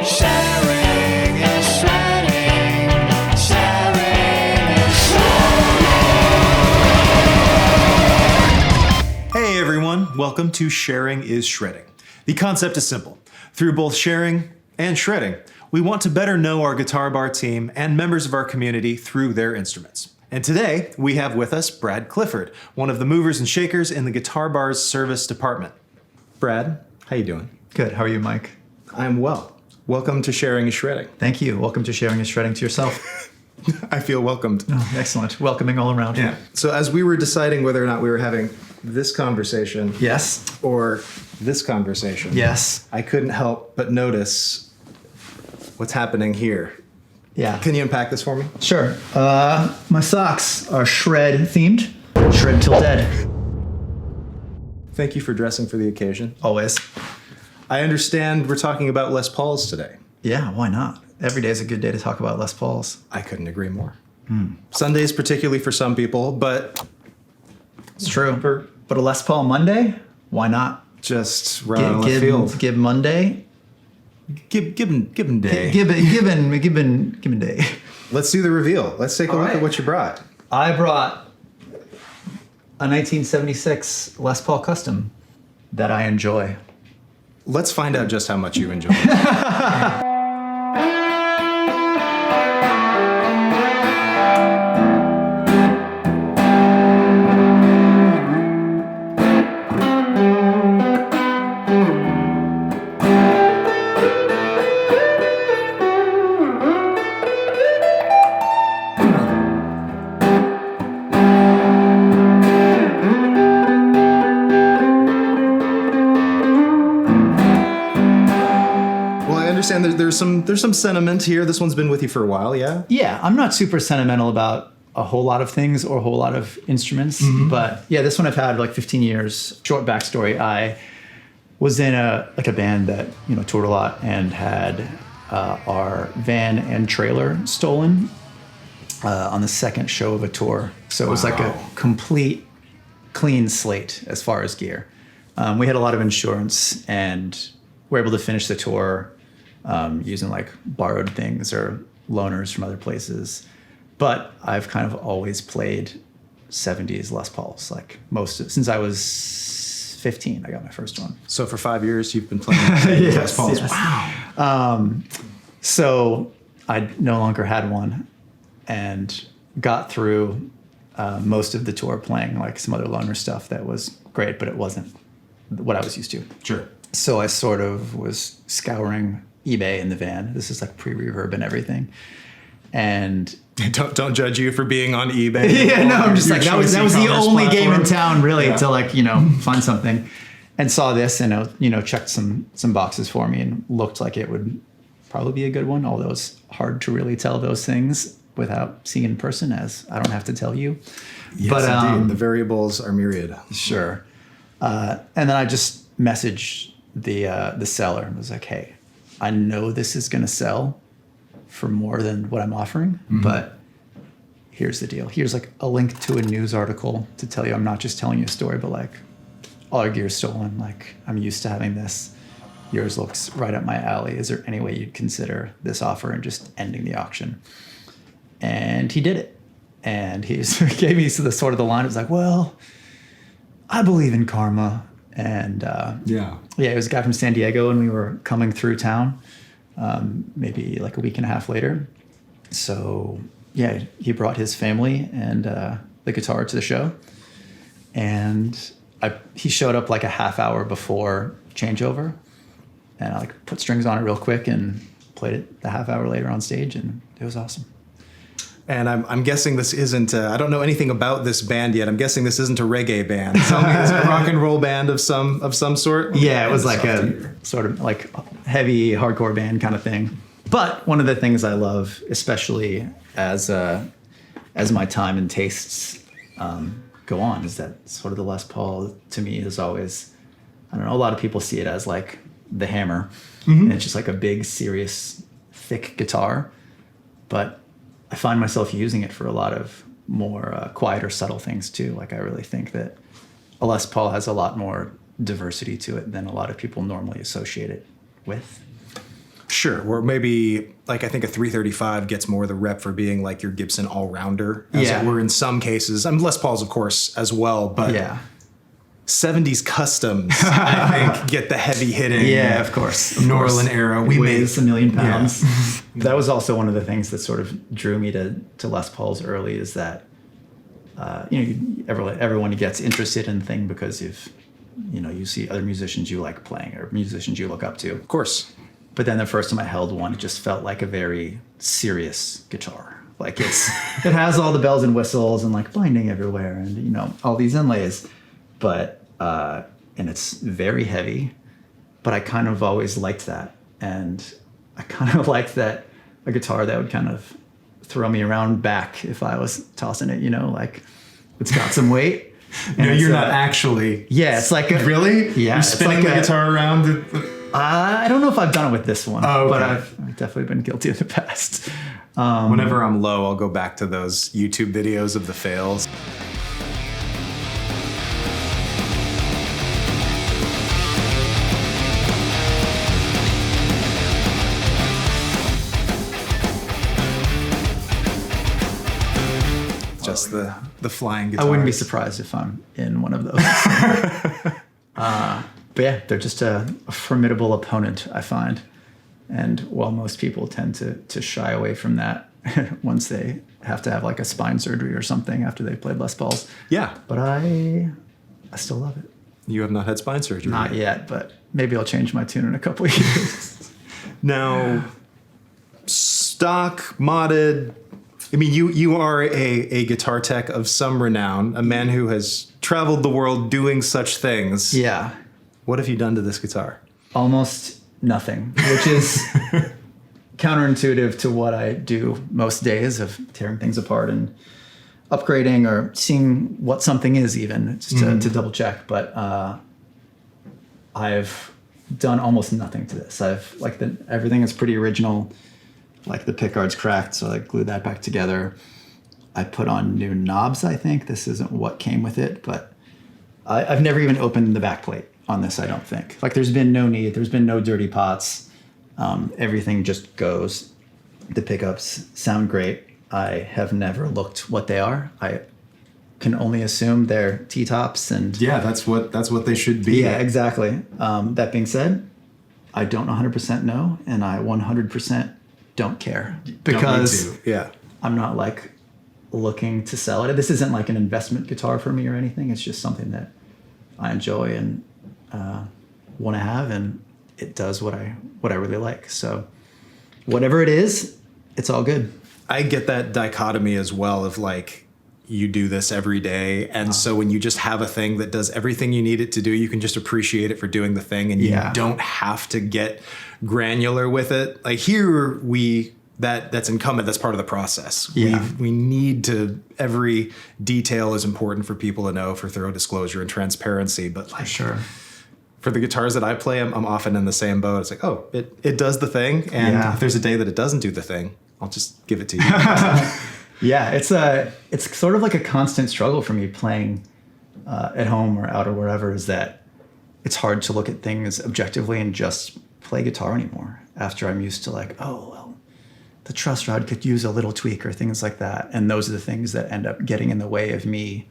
Sharing is shredding. Sharing is shredding. Hey everyone, welcome to Sharing is Shredding. The concept is simple. Through both sharing and shredding, we want to better know our guitar bar team and members of our community through their instruments. And today, we have with us Brad Clifford, one of the movers and shakers in the Guitar Bar's service department. Brad, how you doing? Good. How are you, Mike? I'm well. Welcome to Sharing is Shredding. Thank you. Welcome to Sharing is Shredding to yourself. I feel welcomed. Oh, excellent. Welcoming all around. Yeah. So as we were deciding whether or not we were having this conversation Yes. or this conversation, Yes. I couldn't help but notice what's happening here. Yeah. Can you unpack this for me? Sure. My socks are shred themed. Shred till dead. Thank you for dressing for the occasion. Always. I understand we're talking about Les Pauls today. Yeah, why not? Every day is a good day to talk about Les Pauls. I couldn't agree more. Sundays particularly for some people, but It's true. But a Les Paul Monday? Why not? just right on left field. Give Monday. Give him day. Given day. Let's do the reveal. Let's take a look right. at what you brought. I brought a 1976 Les Paul Custom that I enjoy. Let's find out just how much you enjoy it. There's some sentiment here. This one's been with you for a while, yeah? Yeah, I'm not super sentimental about a whole lot of things or a whole lot of instruments, but yeah, this one I've had like 15 years. Short backstory: I was in a band that toured a lot and had our van and trailer stolen on the second show of a tour. So it was like a complete clean slate as far as gear. We had a lot of insurance and were able to finish the tour. Using like borrowed things or loaners from other places. But I've kind of always played 70s Les Pauls, like since I was 15, I got my first one. So for 5 years, you've been playing Les Pauls. Yes. Wow. So I no longer had one and got through most of the tour playing like some other loaner stuff that was great, but it wasn't what I was used to. Sure. So I sort of was scouring eBay in the van. This is like pre-reverb and everything. And don't judge you for being on eBay. yeah, no, I'm just like that was the only game in town really Yeah. to like, find something. And saw this and checked some boxes for me and looked like it would probably be a good one, although it's hard to really tell those things without seeing in person, as I don't have to tell you. Yes, but indeed. The variables are myriad. Sure. And then I just messaged the seller and was like, hey, I know this is going to sell for more than what I'm offering, but here's the deal. Here's like a link to a news article to tell you I'm not just telling you a story, but like all your gear's stolen. Like I'm used to having this. Yours looks right up my alley. Is there any way you'd consider this offer and just ending the auction? And he did it. And he gave me the sort of the line. It was like, well, I believe in karma. And yeah, it was a guy from San Diego, and we were coming through town maybe like a week and a half later. So yeah, he brought his family and the guitar to the show, and he showed up like a half hour before changeover, and I like put strings on it real quick and played it the half hour later on stage, and it was awesome. And I'm guessing this isn't, I don't know anything about this band yet. I'm guessing this isn't a reggae band. Tell me, it's a rock and roll band of some sort? Yeah, it was like a sort of like heavy hardcore band kind of thing. But one of the things I love, especially as my time and tastes go on, is that sort of the Les Paul to me is always, I don't know, a lot of people see it as like the hammer. And it's just like a big, serious, thick guitar. But I find myself using it for a lot of more quieter, subtle things too. Like I really think that a Les Paul has a lot more diversity to it than a lot of people normally associate it with. Sure. Or maybe like I think a 335 gets more the rep for being like your Gibson all-rounder, as Yeah. it were in some cases. Les Pauls, of course, as well, but Yeah. 70s customs, I think, get the heavy hitting. Yeah, of course. Norlin-era. We weighs made a million pounds. That was also one of the things that sort of drew me to Les Pauls early, is that everyone gets interested in thing because you see other musicians you like playing or musicians you look up to. Of course. But then the first time I held one, it just felt like a very serious guitar. Like it has all the bells and whistles and like binding everywhere and all these inlays, but and it's very heavy. But I kind of always liked that, and I kind of liked that a guitar that would kind of throw me around back if I was tossing it. Like it's got some weight. No, you're not actually. Yeah, it's like really. Yeah, you're spinning the guitar around. I don't know if I've done it with this one, Oh, okay. but I've definitely been guilty in the past. Whenever I'm low, I'll go back to those YouTube videos of the fails. Just the flying guitars. I wouldn't be surprised if I'm in one of those. But yeah, they're just a formidable opponent, I find. And while most people tend to shy away from that once they have to have like a spine surgery or something after they've played Les Pauls. Yeah. But I still love it. You have not had spine surgery. Not yet, but maybe I'll change my tune in a couple of years. Now, stock, modded. I mean, you are a guitar tech of some renown, a man who has traveled the world doing such things. Yeah. What have you done to this guitar? Almost nothing, which is counterintuitive to what I do most days of tearing things apart and upgrading or seeing what something is even just to double check. But I've done almost nothing to this. Everything is pretty original. Like the pickguard's cracked, so I glued that back together. I put on new knobs, I think. This isn't what came with it, but I've never even opened the back plate on this, I don't think. Like there's been no need, there's been no dirty pots. Everything just goes. The pickups sound great. I have never looked what they are. I can only assume they're T-tops and... Yeah, that's what they should be. Yeah, exactly. That being said, I don't 100% know, and I 100% don't care. Because Don't need to. Yeah. I'm not like looking to sell it. This isn't like an investment guitar for me or anything. It's just something that I enjoy and want to have, and it does what I really like. So whatever it is, it's all good. I get that dichotomy as well of like you do this every day, and so when you just have a thing that does everything you need it to do, you can just appreciate it for doing the thing, and you don't have to get granular with it. Like here that's incumbent, that's part of the process. Yeah. We need to, every detail is important for people to know for thorough disclosure and transparency, but like Sure. for the guitars that I play, I'm often in the same boat. It's like, oh, it does the thing, and if there's a day that it doesn't do the thing, I'll just give it to you. Yeah, it's sort of like a constant struggle for me playing at home or out or wherever, is that it's hard to look at things objectively and just play guitar anymore after I'm used to like, oh, well, the truss rod could use a little tweak or things like that. And those are the things that end up getting in the way of me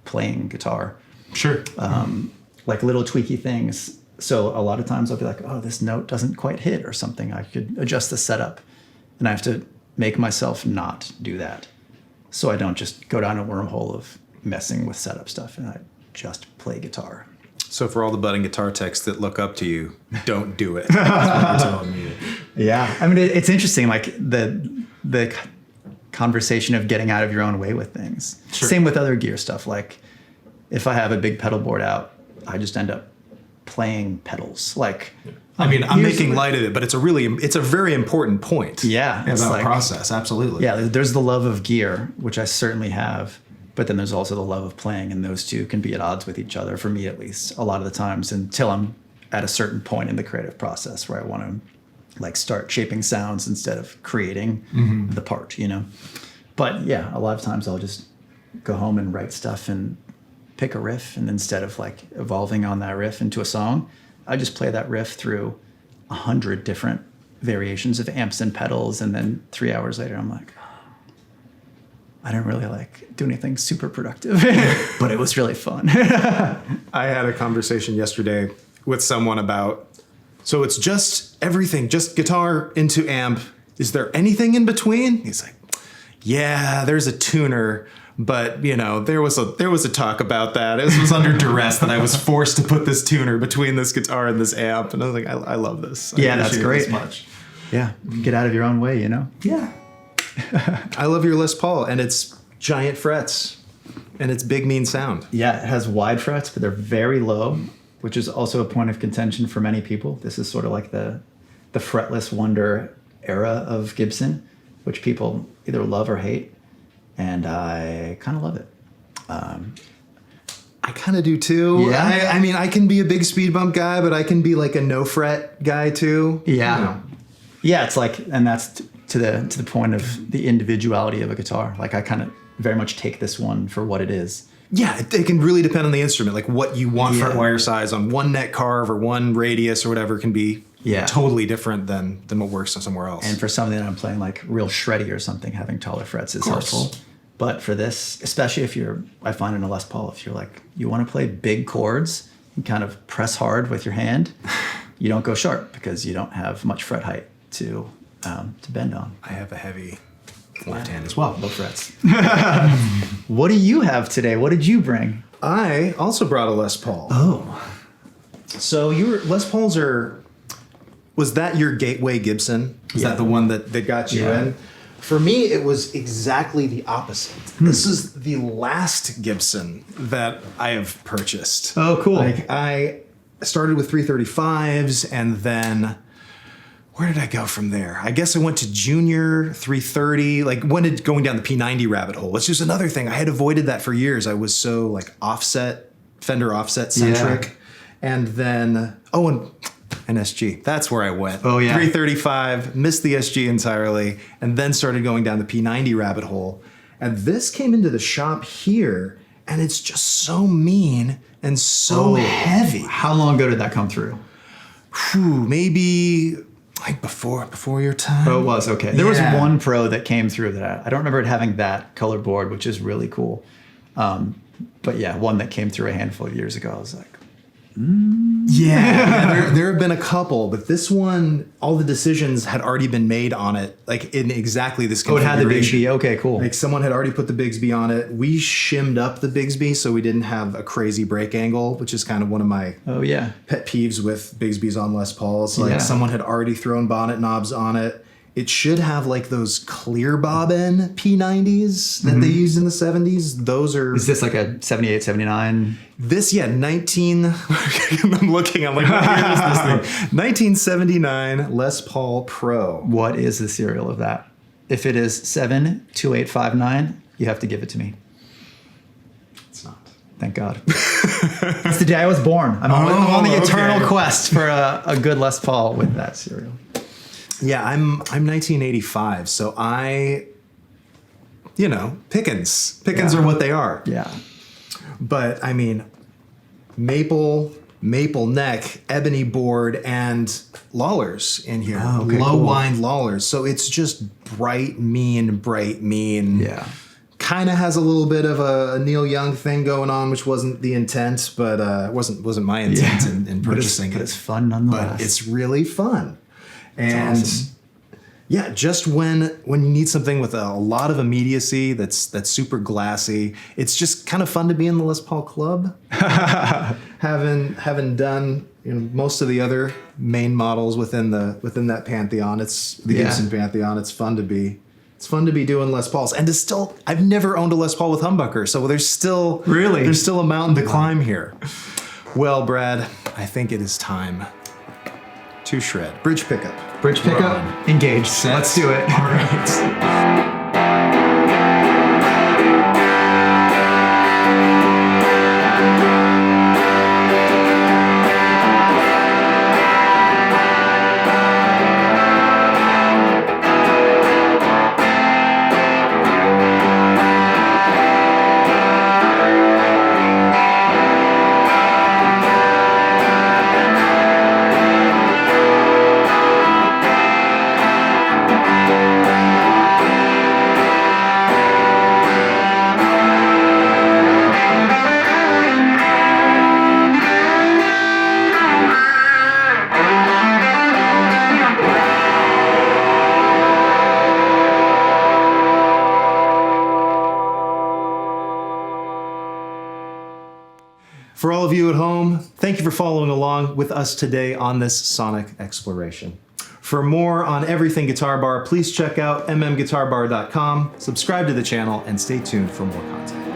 playing guitar. Sure. Like little tweaky things. So a lot of times I'll be like, oh, this note doesn't quite hit or something. I could adjust the setup. And I have to make myself not do that. So I don't just go down a wormhole of messing with setup stuff, and I just play guitar. So for all the budding guitar techs that look up to you, don't do it. That's what you're telling me. Yeah. I mean, it's interesting, like the conversation of getting out of your own way with things. Sure. Same with other gear stuff. Like if I have a big pedal board out, I just end up playing pedals. Like, I mean, I'm making light of it, but it's a very important point. Yeah, it's About like- process, absolutely. yeah, there's the love of gear, which I certainly have, but then there's also the love of playing, and those two can be at odds with each other, for me at least, a lot of the times, until I'm at a certain point in the creative process where I want to like start shaping sounds instead of creating the part, But yeah, a lot of times I'll just go home and write stuff and pick a riff, and instead of like evolving on that riff into a song, I just play that riff through 100 different variations of amps and pedals, and then 3 hours later, I'm like, I didn't really like do anything super productive, but it was really fun. I had a conversation yesterday with someone about, so it's just everything, just guitar into amp. Is there anything in between? He's like, yeah, there's a tuner, but you know, there was a talk about that. It was under duress that I was forced to put this tuner between this guitar and this amp. And I was like, I love this. Yeah, that's appreciate great. this much. Yeah, get out of your own way, you know? Yeah. I love your Les Paul, and it's giant frets, and it's big, mean sound. Yeah, it has wide frets, but they're very low, which is also a point of contention for many people. This is sort of like the Fretless Wonder era of Gibson, which people either love or hate, and I kind of love it. I kind of do too. Yeah. I mean, I can be a big speed bump guy, but I can be like a no fret guy too. Yeah. You know. Yeah, it's like, and that's to the point of the individuality of a guitar. Like I kind of very much take this one for what it is. Yeah, it can really depend on the instrument. Like what you want Yeah. fret wire size on one neck carve or one radius or whatever can be Yeah. totally different than what works on somewhere else. And for something that I'm playing like real shreddy or something, having taller frets is course. helpful. But for this, especially if I find in a Les Paul, if you're like, you want to play big chords and kind of press hard with your hand, you don't go sharp because you don't have much fret height to bend on. I have a heavy left hand as well. Low frets. What do you have today? What did you bring? I also brought a Les Paul. Oh. So Les Pauls was that your gateway Gibson? Is Yeah. that the one that got you Yeah. in? For me, it was exactly the opposite. This is the last Gibson that I have purchased. Oh, cool. Like I started with 335s, and then where did I go from there? I guess I went to junior 330, like went going down the P90 rabbit hole. It's just another thing. I had avoided that for years. I was so like Fender offset centric. Yeah. And then, and SG. That's where I went. Oh, yeah. 335, missed the SG entirely, and then started going down the P90 rabbit hole. And this came into the shop here, and it's just so mean and so heavy. How long ago did that come through? Maybe like before your time. Oh, it was, okay. There was Yeah. one Pro that came through that I don't remember it having that color board, which is really cool. But yeah, one that came through a handful of years ago. I was like, Yeah, there have been a couple, but this one, all the decisions had already been made on it, like in exactly this oh, it had the configuration. Bigsby. Okay, cool. Like someone had already put the Bigsby on it. We shimmed up the Bigsby so we didn't have a crazy break angle, which is kind of one of my Oh, yeah. pet peeves with Bigsby's on Les Pauls. Like Yeah. someone had already thrown bonnet knobs on it. It should have like those clear bobbin P90s that they used in the 70s. Those are Is this like a 78, 79? this, 19. I'm looking. I'm like, what year is this thing? 1979 Les Paul Pro. What is the serial of that? If it is 72859, you have to give it to me. It's not. Thank God. It's the day I was born. I'm on the eternal quest for a good Les Paul with that serial. Yeah, I'm 1985, so pickings. Pickings Yeah. are what they are. Yeah. But I mean, maple neck, ebony board, and Lollars in here. Oh, okay, Low cool. wind Lollars. So it's just bright mean. Yeah. Kind of has a little bit of a Neil Young thing going on, which wasn't the intent, but wasn't my intent in purchasing but it. it's fun nonetheless. But it's really fun. And awesome. yeah, just when you need something with a lot of immediacy that's super glassy, it's just kind of fun to be in the Les Paul club. having done most of the other main models within that pantheon, it's the Yeah. Gibson pantheon. It's fun to be doing Les Pauls, and I've never owned a Les Paul with humbucker, so there's still a mountain to climb here. Well, Brad, I think it is time to shred. Bridge pickup. Bridge pickup, engaged. Let's do it. All right. For all of you at home, thank you for following along with us today on this sonic exploration. For more on everything Guitar Bar, please check out mmguitarbar.com, subscribe to the channel, and stay tuned for more content.